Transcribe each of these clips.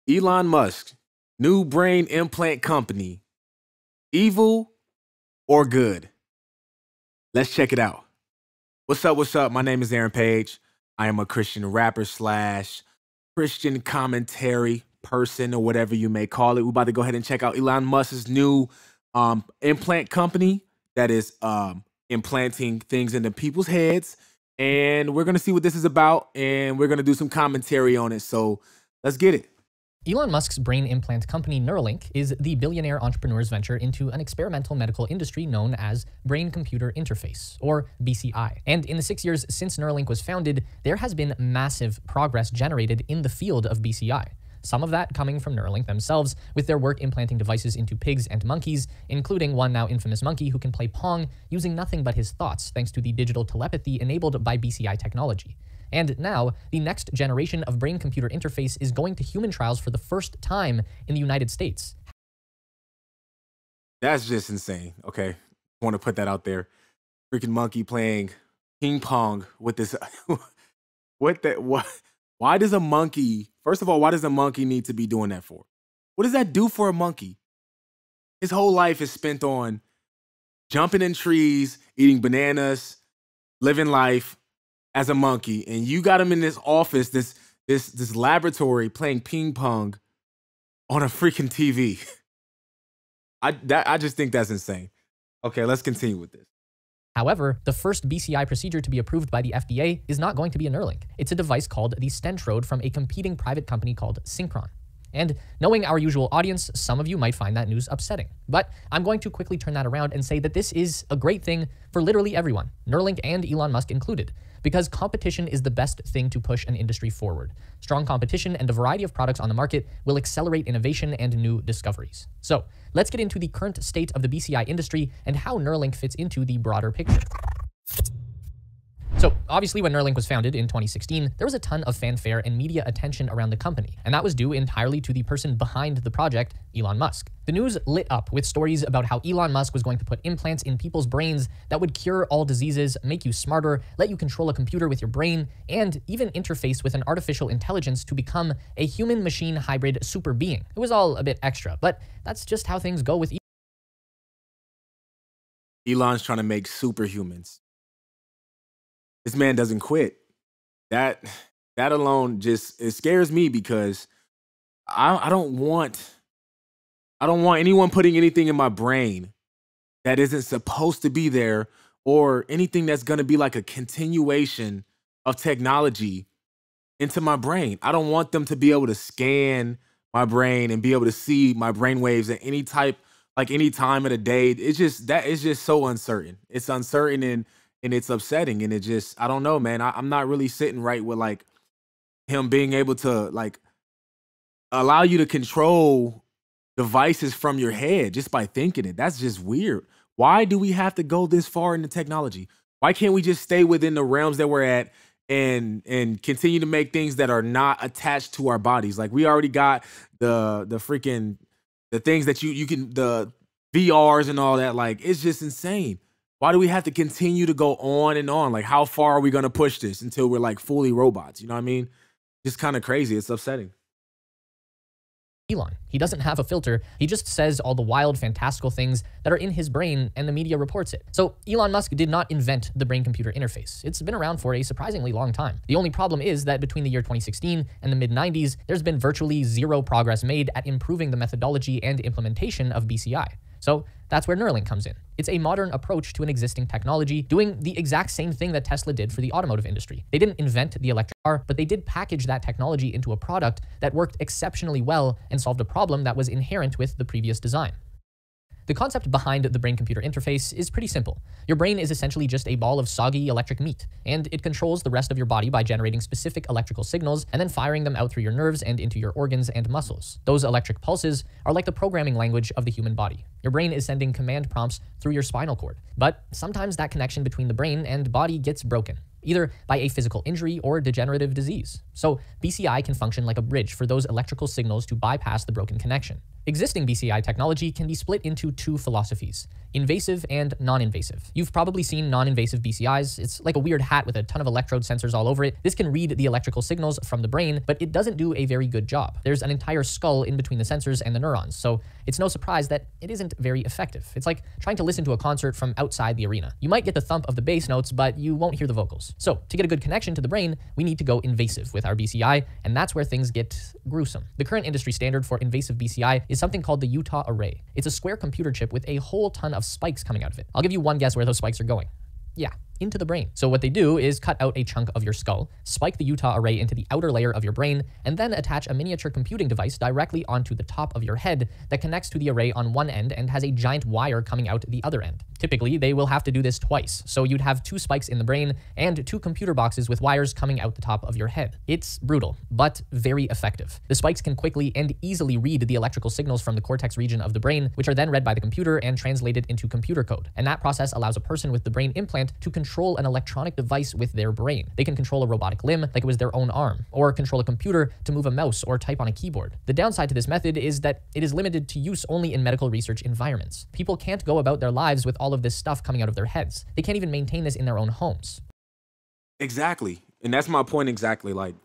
Elon Musk, new brain implant company, evil or good? Let's check it out. What's up? What's up? My name is Aaron Page. I am a Christian rapper slash Christian commentary person or whatever you may call it. We're about to go ahead and check out Elon Musk's new implant company that is implanting things into people's heads. And we're going to see what this is about, and we're going to do some commentary on it. So let's get it. Elon Musk's brain implant company Neuralink is the billionaire entrepreneur's venture into an experimental medical industry known as brain-computer interface, or BCI. And in the 6 years since Neuralink was founded, there has been massive progress generated in the field of BCI. Some of that coming from Neuralink themselves, with their work implanting devices into pigs and monkeys, including one now infamous monkey who can play Pong using nothing but his thoughts thanks to the digital telepathy enabled by BCI technology. And now, the next generation of brain-computer interface is going to human trials for the first time in the United States. That's just insane. Okay, I want to put that out there. Freaking monkey playing ping pong with this. What? Why does a monkey? First of all, why does a monkey need to be doing that for? What does that do for a monkey? His whole life is spent on jumping in trees, eating bananas, living life as a monkey, and you got him in this office, this laboratory, playing ping pong on a freaking TV. I just think that's insane. Okay, let's continue with this. However, the first BCI procedure to be approved by the FDA is not going to be a Neuralink. It's a device called the Stentrode from a competing private company called Synchron. And knowing our usual audience, some of you might find that news upsetting. But I'm going to quickly turn that around and say that this is a great thing for literally everyone, Neuralink and Elon Musk included, because competition is the best thing to push an industry forward. Strong competition and a variety of products on the market will accelerate innovation and new discoveries. So let's get into the current state of the BCI industry and how Neuralink fits into the broader picture. So obviously when Neuralink was founded in 2016, there was a ton of fanfare and media attention around the company, and that was due entirely to the person behind the project, Elon Musk. The news lit up with stories about how Elon Musk was going to put implants in people's brains that would cure all diseases, make you smarter, let you control a computer with your brain, and even interface with an artificial intelligence to become a human-machine hybrid super being. It was all a bit extra, but that's just how things go with Elon's trying to make superhumans. This man doesn't quit. That alone just, it scares me because I don't want anyone putting anything in my brain that isn't supposed to be there, or anything that's going to be like a continuation of technology into my brain. I don't want them to be able to scan my brain and be able to see my brain waves at any time of the day. It's just, that is just so uncertain. It's uncertain and it's upsetting, and it just, I don't know, man. I'm not really sitting right with like him being able to like allow you to control devices from your head just by thinking it. That's just weird. Why do we have to go this far into technology? Why can't we just stay within the realms that we're at and continue to make things that are not attached to our bodies? Like, we already got the things that you can, the VRs and all that. Like, it's just insane. Why do we have to continue to go on and on? Like, how far are we going to push this until we're like fully robots? You know what I mean? Just kind of crazy. It's upsetting. Elon. He doesn't have a filter. He just says all the wild, fantastical things that are in his brain, and the media reports it. So Elon Musk did not invent the brain-computer interface. It's been around for a surprisingly long time. The only problem is that between the year 2016 and the mid-90s, there's been virtually zero progress made at improving the methodology and implementation of BCI. So that's where Neuralink comes in. It's a modern approach to an existing technology, doing the exact same thing that Tesla did for the automotive industry. They didn't invent the electric car, but they did package that technology into a product that worked exceptionally well and solved a problem that was inherent with the previous design. The concept behind the brain-computer interface is pretty simple. Your brain is essentially just a ball of soggy electric meat, and it controls the rest of your body by generating specific electrical signals and then firing them out through your nerves and into your organs and muscles. Those electric pulses are like the programming language of the human body. Your brain is sending command prompts through your spinal cord, but sometimes that connection between the brain and body gets broken, either by a physical injury or degenerative disease. So BCI can function like a bridge for those electrical signals to bypass the broken connection. Existing BCI technology can be split into two philosophies: invasive and non-invasive. You've probably seen non-invasive BCIs. It's like a weird hat with a ton of electrode sensors all over it. This can read the electrical signals from the brain, but it doesn't do a very good job. There's an entire skull in between the sensors and the neurons, so it's no surprise that it isn't very effective. It's like trying to listen to a concert from outside the arena. You might get the thump of the bass notes, but you won't hear the vocals. So to get a good connection to the brain, we need to go invasive with our BCI, and that's where things get gruesome. The current industry standard for invasive BCI is something called the Utah array. It's a square computer chip with a whole ton of spikes coming out of it. I'll give you one guess where those spikes are going. Yeah, into the brain. So what they do is cut out a chunk of your skull, spike the Utah array into the outer layer of your brain, and then attach a miniature computing device directly onto the top of your head that connects to the array on one end and has a giant wire coming out the other end. Typically, they will have to do this twice, so you'd have two spikes in the brain and two computer boxes with wires coming out the top of your head. It's brutal, but very effective. The spikes can quickly and easily read the electrical signals from the cortex region of the brain, which are then read by the computer and translated into computer code. And that process allows a person with the brain implant to control an electronic device with their brain. They can control a robotic limb like it was their own arm, or control a computer to move a mouse or type on a keyboard. The downside to this method is that it is limited to use only in medical research environments. People can't go about their lives with all of this stuff coming out of their heads. They can't even maintain this in their own homes. Exactly. And that's my point exactly. Like,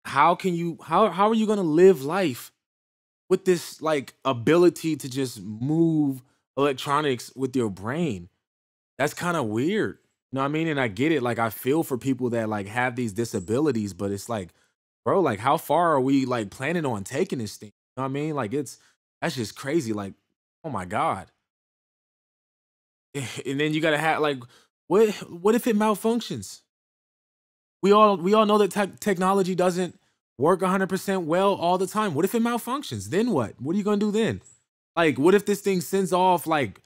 how are you gonna live life with this like ability to just move electronics with your brain? That's kind of weird. You know what I mean? And I get it. Like, I feel for people that like have these disabilities, but it's like, bro, like how far are we like planning on taking this thing? You know what I mean? Like that's just crazy. Like, oh my God. And then you gotta have like, what if it malfunctions? We all know that technology doesn't work 100% well all the time. What if it malfunctions? Then what? What are you gonna do then? Like, what if this thing sends off like,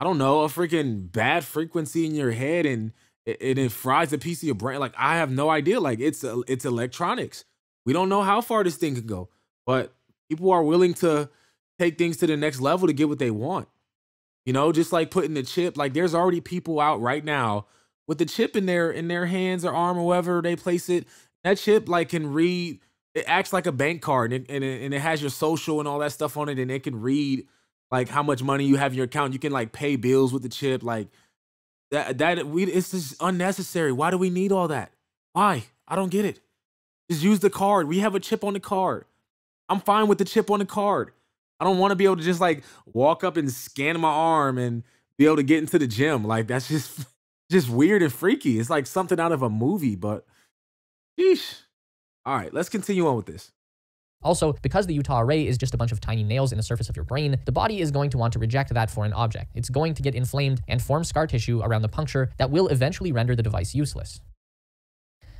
I don't know, a freaking bad frequency in your head and it fries a piece of your brain? Like, I have no idea. Like, it's electronics. We don't know how far this thing can go, but people are willing to take things to the next level to get what they want. You know, just like putting the chip. Like, there's already people out right now with the chip in their hands or arm or wherever they place it. That chip like can read. It acts like a bank card, and it has your social and all that stuff on it, and it can read like how much money you have in your account. You can like pay bills with the chip. Like it's just unnecessary. Why do we need all that? Why? I don't get it. Just use the card. We have a chip on the card. I'm fine with the chip on the card. I don't want to be able to just like walk up and scan my arm and be able to get into the gym. Like, that's just weird and freaky. It's like something out of a movie, but sheesh. All right, let's continue on with this. Also, because the Utah array is just a bunch of tiny nails in the surface of your brain, the body is going to want to reject that foreign object. It's going to get inflamed and form scar tissue around the puncture that will eventually render the device useless.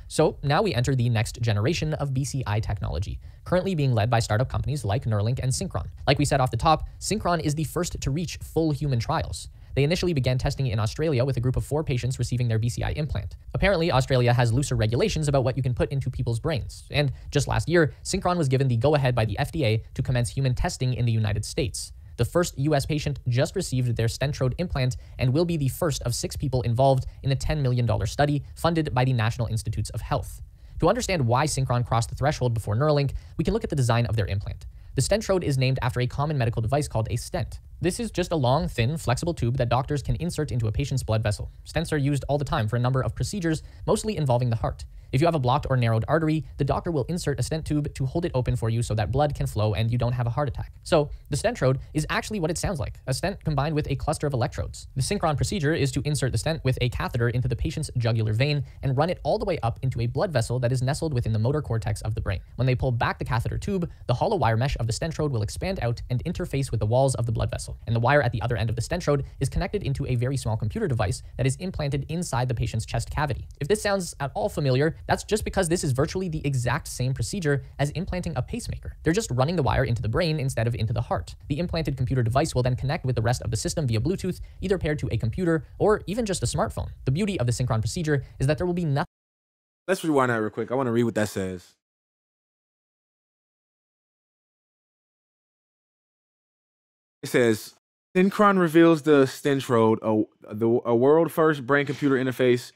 So now we enter the next generation of BCI technology, currently being led by startup companies like Neuralink and Synchron. Like we said off the top, Synchron is the first to reach full human trials. They initially began testing in Australia with a group of 4 patients receiving their BCI implant. Apparently, Australia has looser regulations about what you can put into people's brains. And just last year, Synchron was given the go-ahead by the FDA to commence human testing in the United States. The first US patient just received their stentrode implant and will be the first of 6 people involved in a $10 million study funded by the National Institutes of Health. To understand why Synchron crossed the threshold before Neuralink, we can look at the design of their implant. The stentrode is named after a common medical device called a stent. This is just a long, thin, flexible tube that doctors can insert into a patient's blood vessel. Stents are used all the time for a number of procedures, mostly involving the heart. If you have a blocked or narrowed artery, the doctor will insert a stent tube to hold it open for you so that blood can flow and you don't have a heart attack. So the stentrode is actually what it sounds like, a stent combined with a cluster of electrodes. The Synchron procedure is to insert the stent with a catheter into the patient's jugular vein and run it all the way up into a blood vessel that is nestled within the motor cortex of the brain. When they pull back the catheter tube, the hollow wire mesh of the stentrode will expand out and interface with the walls of the blood vessel. And the wire at the other end of the stentrode is connected into a very small computer device that is implanted inside the patient's chest cavity. If this sounds at all familiar, that's just because this is virtually the exact same procedure as implanting a pacemaker. They're just running the wire into the brain instead of into the heart. The implanted computer device will then connect with the rest of the system via Bluetooth, either paired to a computer or even just a smartphone. The beauty of the Synchron procedure is that there will be nothing. Let's rewind that real quick. I want to read what that says. It says, Synchron reveals the stentrode, a world-first brain-computer interface.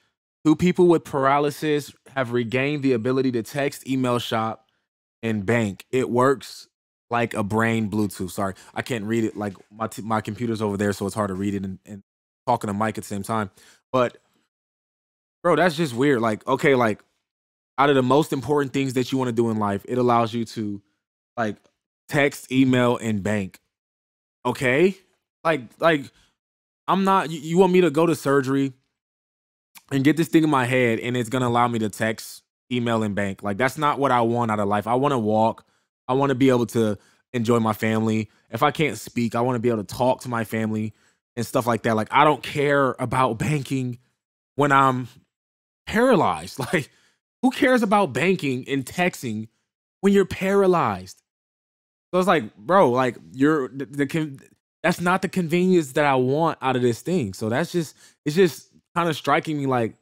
2 people with paralysis have regained the ability to text, email, shop, and bank. It works like a brain Bluetooth. Sorry, I can't read it. Like my computer's over there, so it's hard to read it and talking to Mike at the same time. But bro, that's just weird. Like, okay, like out of the most important things that you want to do in life, it allows you to like text, email, and bank. Okay, like I'm not. You want me to go to surgery and get this thing in my head, and it's gonna allow me to text, email, and bank. Like that's not what I want out of life. I want to walk. I want to be able to enjoy my family. If I can't speak, I want to be able to talk to my family and stuff like that. Like I don't care about banking when I'm paralyzed. Like who cares about banking and texting when you're paralyzed? So it's like, bro, like that's not the convenience that I want out of this thing. So it's just kind of striking me like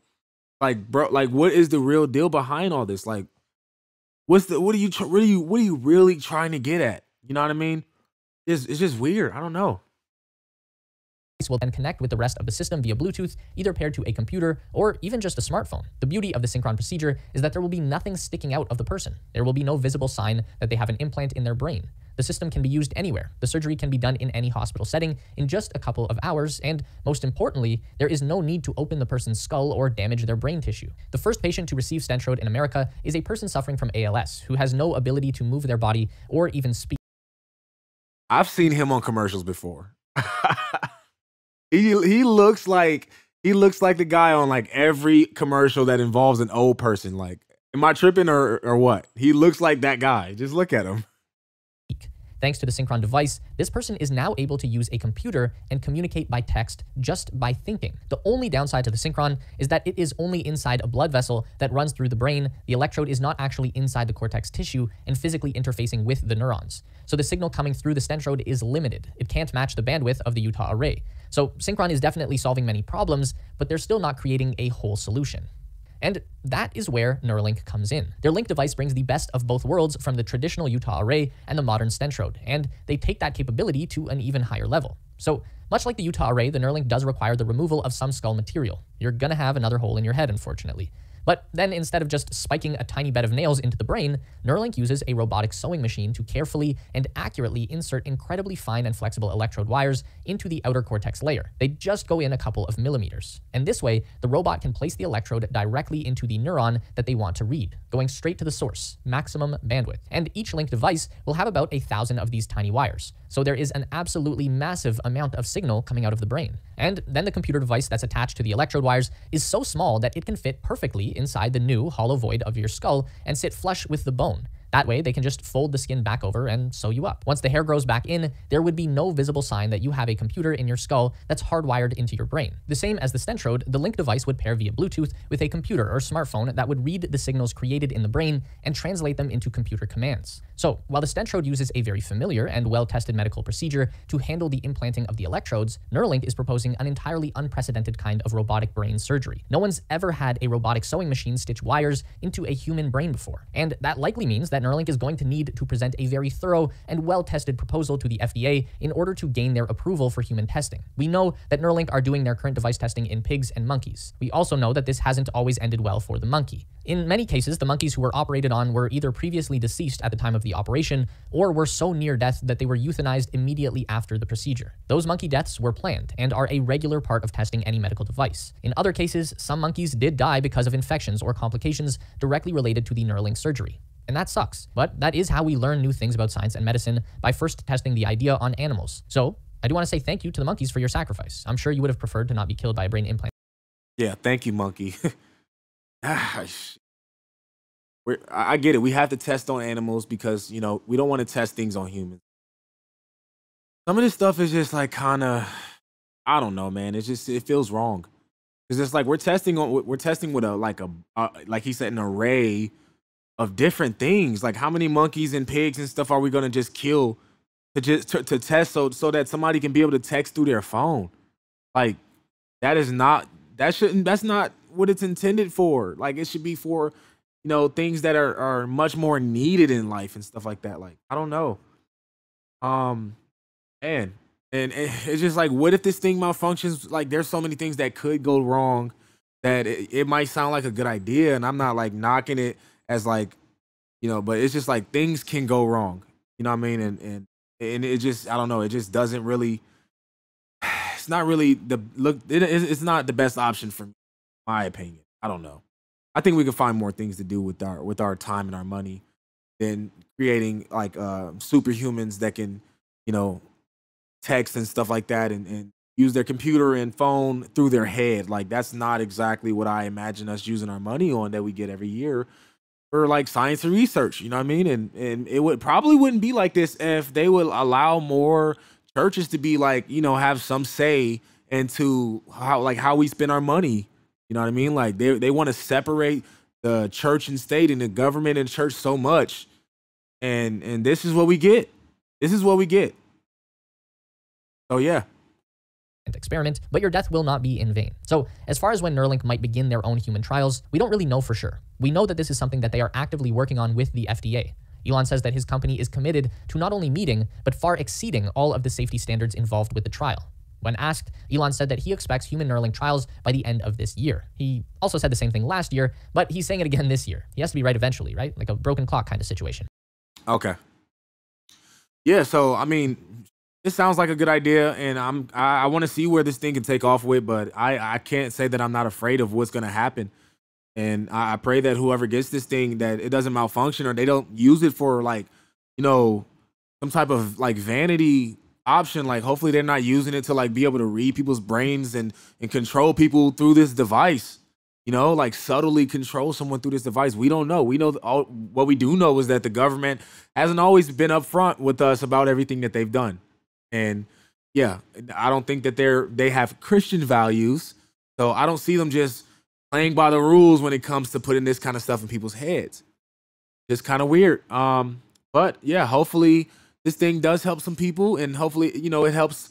bro, like what is the real deal behind all this? Like what are you really trying to get at? You know what I mean? It's just weird. I don't know. Will then connect with the rest of the system via Bluetooth, either paired to a computer or even just a smartphone. The beauty of the Synchron procedure is that there will be nothing sticking out of the person. There will be no visible sign that they have an implant in their brain. The system can be used anywhere. The surgery can be done in any hospital setting in just a couple of hours, and most importantly, there is no need to open the person's skull or damage their brain tissue. The first patient to receive Stentrode in America is a person suffering from ALS, who has no ability to move their body or even speak. I've seen him on commercials before. He looks like the guy on like every commercial that involves an old person. Like, am I tripping or what? He looks like that guy. Just look at him. Thanks to the Synchron device, this person is now able to use a computer and communicate by text just by thinking. The only downside to the Synchron is that it is only inside a blood vessel that runs through the brain. The electrode is not actually inside the cortex tissue and physically interfacing with the neurons. So the signal coming through the Stentrode is limited. It can't match the bandwidth of the Utah array. So Synchron is definitely solving many problems, but they're still not creating a whole solution. And that is where Neuralink comes in. Their Link device brings the best of both worlds from the traditional Utah array and the modern Stentrode, and they take that capability to an even higher level. So much like the Utah array, the Neuralink does require the removal of some skull material. You're gonna have another hole in your head, unfortunately. But then instead of just spiking a tiny bed of nails into the brain, Neuralink uses a robotic sewing machine to carefully and accurately insert incredibly fine and flexible electrode wires into the outer cortex layer. They just go in a couple of millimeters. And this way, the robot can place the electrode directly into the neuron that they want to read, going straight to the source, maximum bandwidth. And each Link device will have about 1,000 of these tiny wires. So there is an absolutely massive amount of signal coming out of the brain. And then the computer device that's attached to the electrode wires is so small that it can fit perfectly inside the new hollow void of your skull and sit flush with the bone. That way, they can just fold the skin back over and sew you up. Once the hair grows back in, there would be no visible sign that you have a computer in your skull that's hardwired into your brain. The same as the Stentrode, the Link device would pair via Bluetooth with a computer or smartphone that would read the signals created in the brain and translate them into computer commands. So, while the Stentrode uses a very familiar and well-tested medical procedure to handle the implanting of the electrodes, Neuralink is proposing an entirely unprecedented kind of robotic brain surgery. No one's ever had a robotic sewing machine stitch wires into a human brain before, and that likely means that Neuralink is going to need to present a very thorough and well-tested proposal to the FDA in order to gain their approval for human testing. We know that Neuralink are doing their current device testing in pigs and monkeys. We also know that this hasn't always ended well for the monkey. In many cases, the monkeys who were operated on were either previously deceased at the time of the operation or were so near death that they were euthanized immediately after the procedure. Those monkey deaths were planned and are a regular part of testing any medical device. In other cases, some monkeys did die because of infections or complications directly related to the Neuralink surgery. And that sucks, but that is how we learn new things about science and medicine, by first testing the idea on animals. So I do want to say thank you to the monkeys for your sacrifice. I'm sure you would have preferred to not be killed by a brain implant. Yeah, thank you, monkey. I get it. We have to test on animals because, you know, we don't want to test things on humans. Some of this stuff is just like kind of, I don't know, man. It feels wrong. Because it's like we're testing with like he said, an array of different things. Like how many monkeys and pigs and stuff are we going to just kill to test so that somebody can be able to text through their phone? Like that's not what it's intended for. Like it should be for, you know, things that are much more needed in life and stuff like that. Like, I don't know. Man. And it's just like, what if this thing malfunctions? Like, there's so many things that could go wrong that it might sound like a good idea. And I'm not like knocking it as like, you know, but it's just like things can go wrong. You know what I mean? And it just, I don't know, it just doesn't really, it's not really the look. It's not the best option for me, in my opinion. I don't know. I think we can find more things to do with our time and our money than creating like superhumans that can, you know, text and stuff like that and use their computer and phone through their head. Like that's not exactly what I imagine us using our money on that we get every year for like science and research. You know what I mean? And it would probably wouldn't be like this if they would allow more churches to be like, you know, have some say into how we spend our money. You know what I mean? Like they want to separate the church and state and the government and church so much. And this is what we get. This is what we get. So yeah. Experiment, but your death will not be in vain. So as far as when Neuralink might begin their own human trials, we don't really know for sure. We know that this is something that they are actively working on with the FDA. Elon says that his company is committed to not only meeting, but far exceeding all of the safety standards involved with the trial. When asked, Elon said that he expects human Neuralink trials by the end of this year. He also said the same thing last year, but he's saying it again this year. He has to be right eventually, right? Like a broken clock kind of situation. Okay. Yeah, so I mean, it sounds like a good idea, and I want to see where this thing can take off with, but I can't say that I'm not afraid of what's gonna happen. And I pray that whoever gets this thing, that it doesn't malfunction or they don't use it for like, you know, some type of like vanity option. Like hopefully they're not using it to like be able to read people's brains and control people through this device. You know, like subtly control someone through this device. We don't know. We know what we do know is that the government hasn't always been upfront with us about everything that they've done. And yeah, I don't think that they have Christian values. So I don't see them just playing by the rules when it comes to putting this kind of stuff in people's heads. Just kind of weird. But yeah, hopefully this thing does help some people, and hopefully, you know, it helps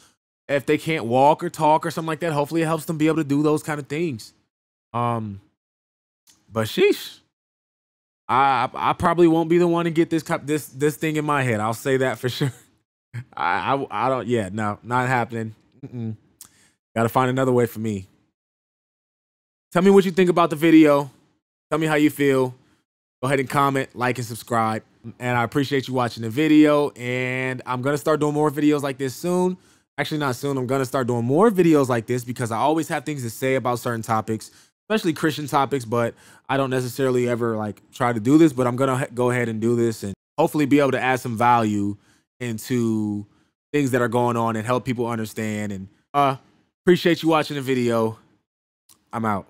if they can't walk or talk or something like that. Hopefully it helps them be able to do those kind of things. But sheesh. I probably won't be the one to get this thing in my head. I'll say that for sure. I don't. Yeah, no, not happening. Got to find another way for me. Tell me what you think about the video. Tell me how you feel. Go ahead and comment, like, and subscribe. And I appreciate you watching the video. And I'm gonna start doing more videos like this soon. Actually, not soon. I'm gonna start doing more videos like this because I always have things to say about certain topics, especially Christian topics. But I don't necessarily ever like try to do this. But I'm gonna go ahead and do this and hopefully be able to add some value into things that are going on and help people understand. And appreciate you watching the video. I'm out.